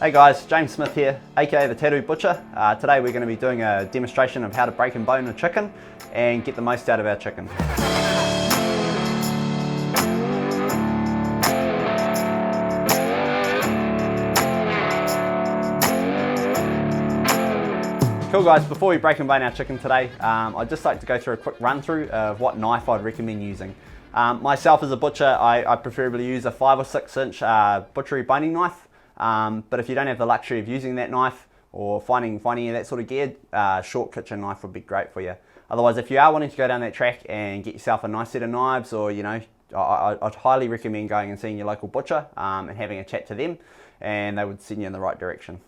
Hey guys, James Smith here, aka the Tattoo Butcher. Today we're going to be doing a demonstration of how to break and bone a chicken and get the most out of our chicken. Cool guys, before we break and bone our chicken today, I'd just like to go through a quick run through of what knife I'd recommend using. Myself as a butcher, I preferably use a 5 or 6 inch butchery boning knife. But if you don't have the luxury of using that knife or finding that sort of gear, short kitchen knife would be great for you. Otherwise, if you are wanting to go down that track and get yourself a nice set of knives, or I'd highly recommend going and seeing your local butcher and having a chat to them, and they would send you in the right direction.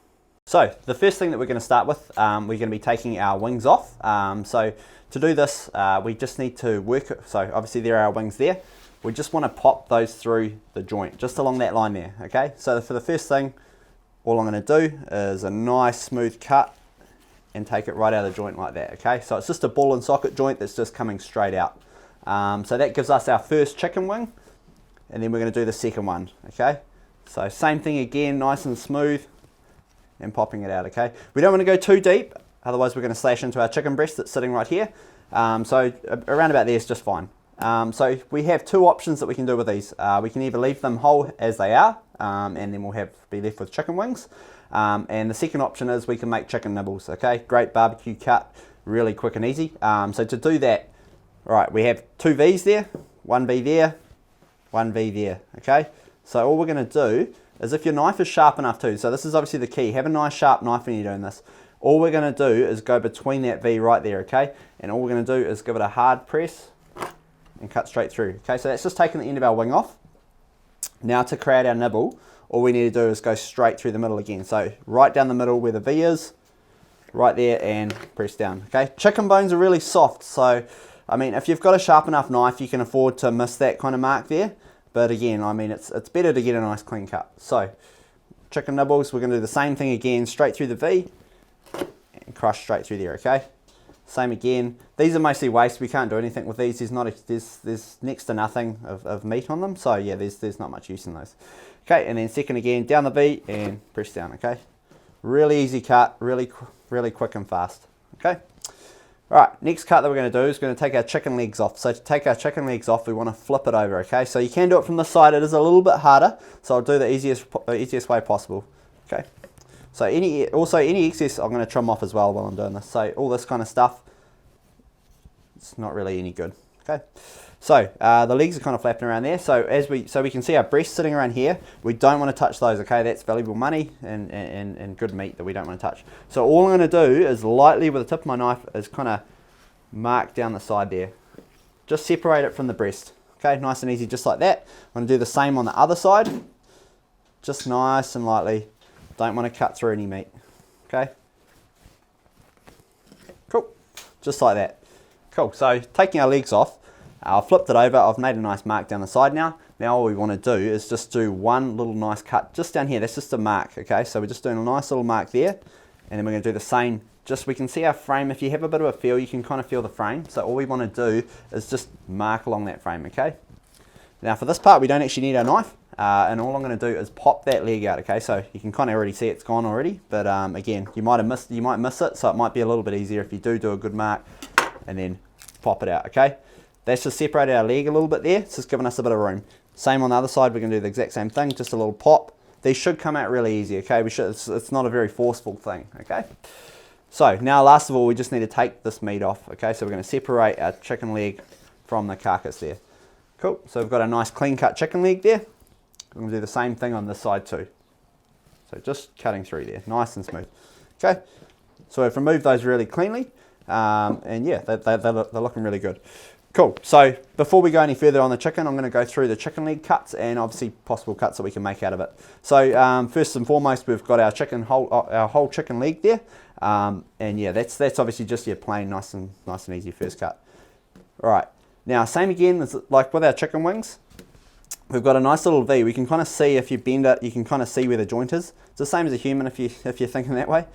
So the first thing that we're going to start with, we're going to be taking our wings off. So to do this, we just need to work. So obviously there are our wings there. We just want to pop those through the joint, just along that line there, okay? So for the first thing, all I'm going to do is a nice smooth cut and take it right out of the joint like that, okay? So it's just a ball and socket joint that's just coming straight out. So that gives us our first chicken wing, and then we're going to do the second one, okay? So same thing again, nice and smooth, and popping it out, okay? We don't want to go too deep, otherwise we're going to slash into our chicken breast that's sitting right here. So around about there is just fine. So we have two options that we can do with these. We can either leave them whole as they are, and then we'll be left with chicken wings. And the second option is we can make chicken nibbles, okay? Great barbecue cut, really quick and easy. So to do that, all right, we have two V's there, one V there, one V there, okay? So all we're gonna do is, if your knife is sharp enough too, so this is obviously the key, have a nice sharp knife when you're doing this. All we're gonna do is go between that V right there, okay? And all we're gonna do is give it a hard press and cut straight through. Okay, so that's just taking the end of our wing off. Now to create our nibble, all we need to do is go straight through the middle again. So right down the middle where the V is, right there, and press down. Okay, chicken bones are really soft, so I mean, if you've got a sharp enough knife, you can afford to miss that kind of mark there. But again, I mean, it's better to get a nice clean cut. So chicken nibbles, we're going to do the same thing again, straight through the V and crush straight through there. Okay. Same again. These are mostly waste. We can't do anything with these. There's next to nothing of meat on them. So yeah, there's not much use in those. Okay, and then second again, down the V and press down. Okay, really easy cut, really quick and fast. Okay. All right, next cut that we're going to do is going to take our chicken legs off. So to take our chicken legs off, we want to flip it over. Okay, so you can do it from the side. It is a little bit harder, so I'll do the easiest way possible. Okay. So any excess I'm going to trim off as well while I'm doing this. So all this kind of stuff, it's not really any good. Okay. So the legs are kind of flapping around there. So we can see our breast sitting around here. We don't want to touch those. Okay, that's valuable money and good meat that we don't want to touch. So all I'm going to do is lightly with the tip of my knife is kind of mark down the side there. Just separate it from the breast. Okay, nice and easy, just like that. I'm going to do the same on the other side. Just nice and lightly. Don't want to cut through any meat. Okay. Cool. Just like that. Cool. So taking our legs off, I've flipped it over. I've made a nice mark down the side now. Now all we want to do is just do one little nice cut just down here. That's just a mark. Okay. So we're just doing a nice little mark there, and then we're going to do the same. Just we can see our frame. If you have a bit of a feel, you can kind of feel the frame. So all we want to do is just mark along that frame. Okay. Now for this part, we don't actually need our knife. And all I'm going to do is pop that leg out, okay? So you can kind of already see it's gone already, but again, you might miss it, so it might be a little bit easier if you do a good mark and then pop it out, okay? That's just separated our leg a little bit there. It's just giving us a bit of room. Same on the other side, we're going to do the exact same thing, just a little pop. These should come out really easy, okay? It's not a very forceful thing, okay? So now last of all, we just need to take this meat off, okay? So we're going to separate our chicken leg from the carcass there. Cool, so we've got a nice clean cut chicken leg there. We're going to do the same thing on this side too. So just cutting through there, nice and smooth. Okay, so we've removed those really cleanly, and yeah, they're looking really good. Cool, so before we go any further on the chicken, I'm going to go through the chicken leg cuts and obviously possible cuts that we can make out of it. So first and foremost, we've got our whole chicken leg there, and yeah, that's obviously just your plain nice and easy first cut. All right, now same again as like with our chicken wings. We've got a nice little V. We can kind of see, if you bend it, you can kind of see where the joint is. It's the same as a human if you're thinking that way.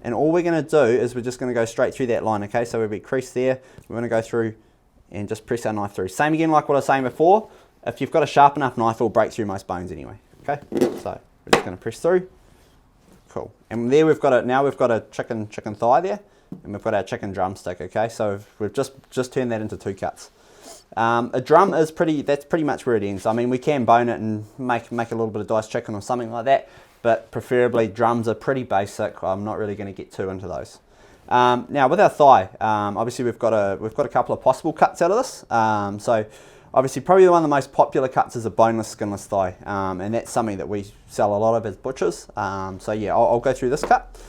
And all we're going to do is we're just going to go straight through that line, okay? So we'll be creased there. We're going to go through and just press our knife through. Same again like what I was saying before. If you've got a sharp enough knife, it'll break through most bones anyway, okay? So we're just going to press through Cool. And there we've got it. Now we've got a chicken thigh there, and we've got our chicken drumstick. Okay, so we've just turned that into 2 cuts. A drum is that's pretty much where it ends. I mean, we can bone it and make a little bit of diced chicken or something like that, but preferably drums are pretty basic. I'm not really going to get too into those. Now with our thigh, obviously we've got a couple of possible cuts out of this. So obviously probably one of the most popular cuts is a boneless, skinless thigh, and that's something that we sell a lot of as butchers. So yeah, I'll go through this cut.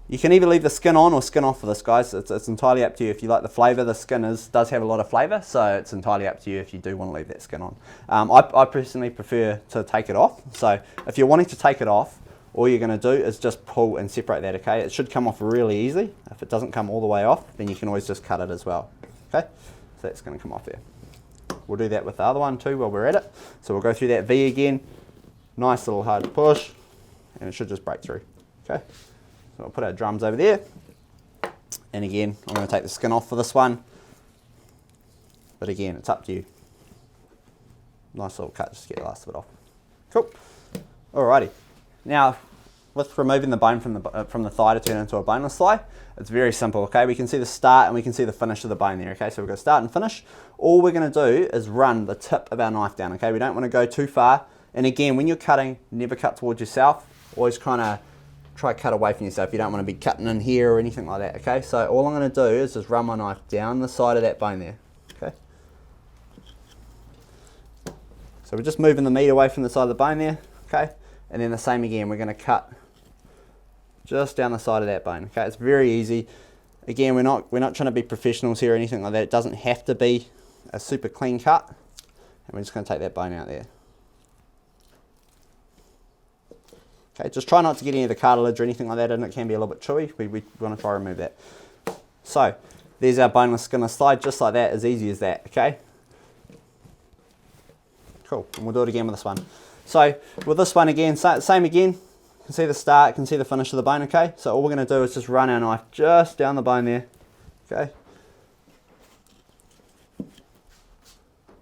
You can either leave the skin on or skin off for this, guys. It's entirely up to you. If you like the flavour, the skin does have a lot of flavour, so it's entirely up to you if you do want to leave that skin on. I personally prefer to take it off. So if you're wanting to take it off, all you're going to do is just pull and separate that, okay? It should come off really easy. If it doesn't come all the way off, then you can always just cut it as well, okay? So that's going to come off there. We'll do that with the other one too while we're at it. So we'll go through that V again. Nice little hard push, and it should just break through, okay? So I'll put our drums over there, and again, I'm going to take the skin off for this one, but again, it's up to you. Nice little cut, just to get the last bit off. Cool. Alrighty. Now, with removing the bone from the thigh to turn it into a boneless thigh, it's very simple, okay? We can see the start and we can see the finish of the bone there, okay? So we've got start and finish. All we're going to do is run the tip of our knife down, okay? We don't want to go too far, and again, when you're cutting, never cut towards yourself. Always kind of try to cut away from yourself. You don't want to be cutting in here or anything like that, okay? So all I'm going to do is just run my knife down the side of that bone there, okay? So we're just moving the meat away from the side of the bone there, okay? And then the same again, we're going to cut just down the side of that bone, okay? It's very easy. Again, we're not trying to be professionals here or anything like that. It doesn't have to be a super clean cut. And we're just going to take that bone out there. Okay, just try not to get any of the cartilage or anything like that in. It can be a little bit chewy. We want to try to remove that. So, there's our boneless, skinless thigh, just like that, as easy as that, okay? Cool, and we'll do it again with this one. So, with this one again, same again. You can see the start, you can see the finish of the bone, okay? So all we're going to do is just run our knife just down the bone there, okay?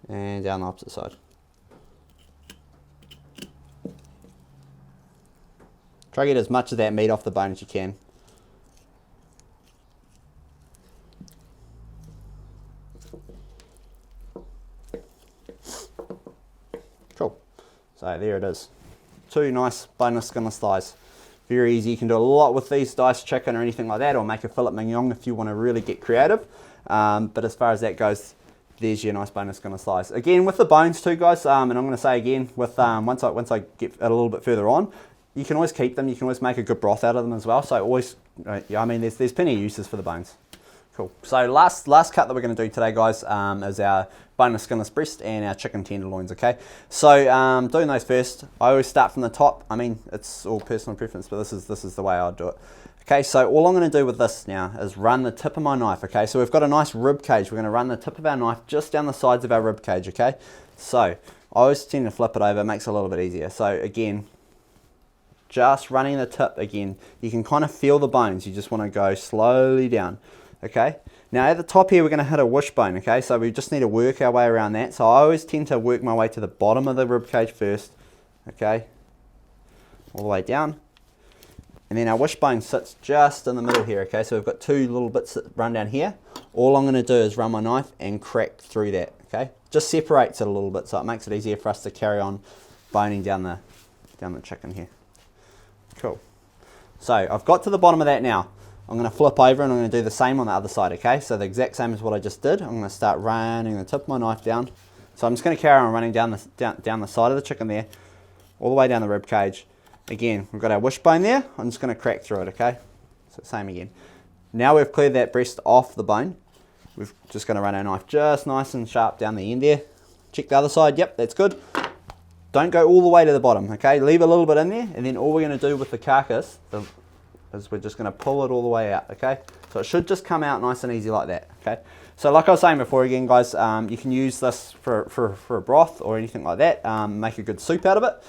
And down the opposite side. Try to get as much of that meat off the bone as you can. Cool. So there it is. 2 nice boneless, skinless thighs. Very easy. You can do a lot with these, diced chicken or anything like that, or make a filet mignon if you want to really get creative. But as far as that goes, there's your nice boneless, skinless thighs. Again, with the bones too, guys, and I'm going to say again, with once I get a little bit further on, you can always keep them. You can always make a good broth out of them as well. So always, yeah, I mean, there's plenty of uses for the bones. Cool. So last cut that we're going to do today, guys, is our boneless, skinless breast and our chicken tenderloins, okay? So doing those first, I always start from the top. I mean, it's all personal preference, but this is the way I'd do it. Okay, so all I'm going to do with this now is run the tip of my knife, okay? So we've got a nice rib cage. We're going to run the tip of our knife just down the sides of our rib cage, okay? So I always tend to flip it over. It makes it a little bit easier. So again, just running the tip again. You can kind of feel the bones. You just want to go slowly down. Okay, now at the top here we're going to hit a wishbone, okay, so we just need to work our way around that. So I always tend to work my way to the bottom of the rib cage first, okay, all the way down, and then our wishbone sits just in the middle here, okay, so we've got 2 little bits that run down here. All I'm going to do is run my knife and crack through that, okay, just separates it a little bit so it makes it easier for us to carry on boning down the chicken here. Cool, so I've got to the bottom of that now. I'm going to flip over and I'm going to do the same on the other side, okay? So the exact same as what I just did. I'm going to start running the tip of my knife down. So I'm just going to carry on running down the side of the chicken there, all the way down the rib cage. Again, we've got our wishbone there. I'm just going to crack through it, okay? So same again. Now we've cleared that breast off the bone. We're just going to run our knife just nice and sharp down the end there. Check the other side. Yep, that's good. Don't go all the way to the bottom, okay? Leave a little bit in there, and then all we're going to do with the carcass is we're just going to pull it all the way out, okay? So it should just come out nice and easy like that, okay? So like I was saying before again, guys, you can use this for a broth or anything like that. Make a good soup out of it.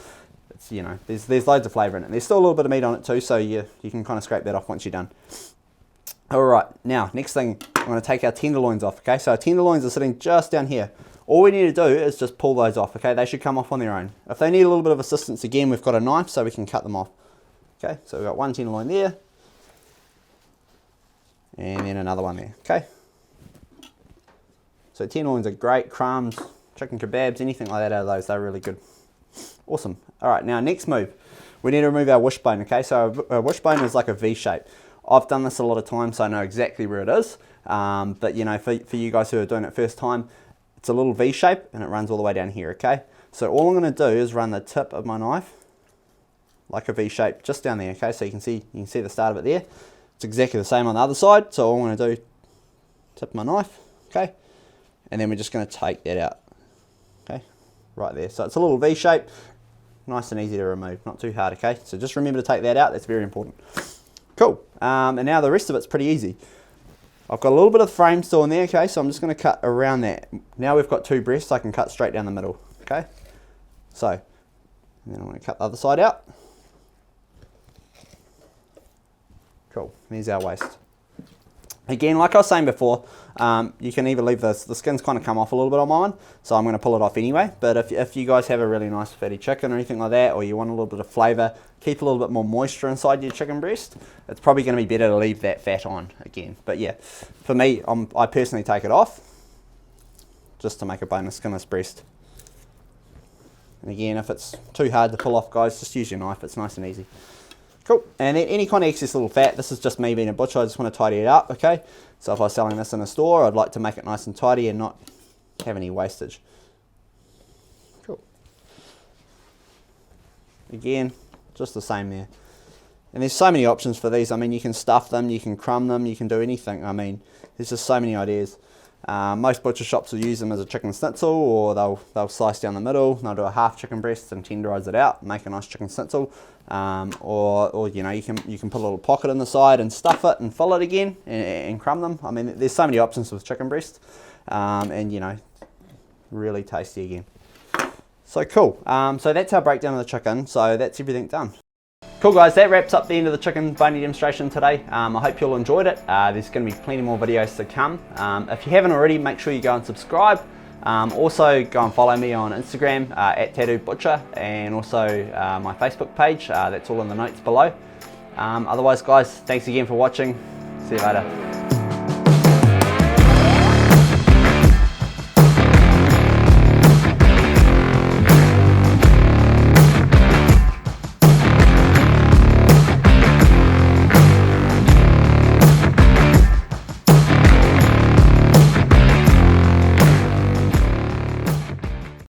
It's, you know, there's loads of flavour in it. There's still a little bit of meat on it too, so you can kind of scrape that off once you're done. All right, now next thing, I'm going to take our tenderloins off, okay? So our tenderloins are sitting just down here. All we need to do is just pull those off, okay? They should come off on their own. If they need a little bit of assistance, again, we've got a knife so we can cut them off. Okay, so we've got one tenderloin there, and then another one there. Okay. So tenderloins are great, crumbs, chicken kebabs, anything like that out of those, they're really good. Awesome. All right, now next move, we need to remove our wishbone, okay? So a wishbone is like a V shape. I've done this a lot of times, so I know exactly where it is. But you know, for you guys who are doing it first time, it's a little V shape and it runs all the way down here, okay? So all I'm gonna do is run the tip of my knife like a V shape just down there, okay? So you can see the start of it there. It's exactly the same on the other side. So all I'm gonna do, tip my knife, okay? And then we're just going to take that out, okay, right there. So it's a little V shape, nice and easy to remove, not too hard, okay? So just remember to take that out, that's very important. Cool, and now the rest of it's pretty easy. I've got a little bit of frame still in there, okay, so I'm just going to cut around that. Now we've got two breasts, I can cut straight down the middle, okay? So, and then I'm going to cut the other side out. Cool, there's our waist. Again, like I was saying before, you can either leave the skin's kind of come off a little bit on mine, so I'm going to pull it off anyway. But if you guys have a really nice fatty chicken or anything like that, or you want a little bit of flavour, keep a little bit more moisture inside your chicken breast, it's probably going to be better to leave that fat on again. But yeah, for me, I personally take it off, just to make a boneless skinless breast. And again, if it's too hard to pull off, guys, just use your knife, it's nice and easy. Cool, and then any kind of excess little fat, this is just me being a butcher, I just want to tidy it up, okay? So if I was selling this in a store, I'd like to make it nice and tidy and not have any wastage. Cool. Again, just the same there. And there's so many options for these. I mean, you can stuff them, you can crumb them, you can do anything. I mean, there's just so many ideas. Most butcher shops will use them as a chicken schnitzel, or they'll slice down the middle, and they'll do a half chicken breast and tenderize it out, make a nice chicken schnitzel. Or you know, you can put a little pocket in the side and stuff it and fill it again and crumb them. I mean, there's so many options with chicken breast, and you know, really tasty again. So cool. So that's our breakdown of the chicken. So that's everything done. Cool guys, that wraps up the end of the chicken boning demonstration today. I hope you all enjoyed it. There's going to be plenty more videos to come. If you haven't already, make sure you go and subscribe. Also go and follow me on Instagram at Tattoo Butcher, and also my Facebook page. That's all in the notes below. Otherwise guys, thanks again for watching. See you later.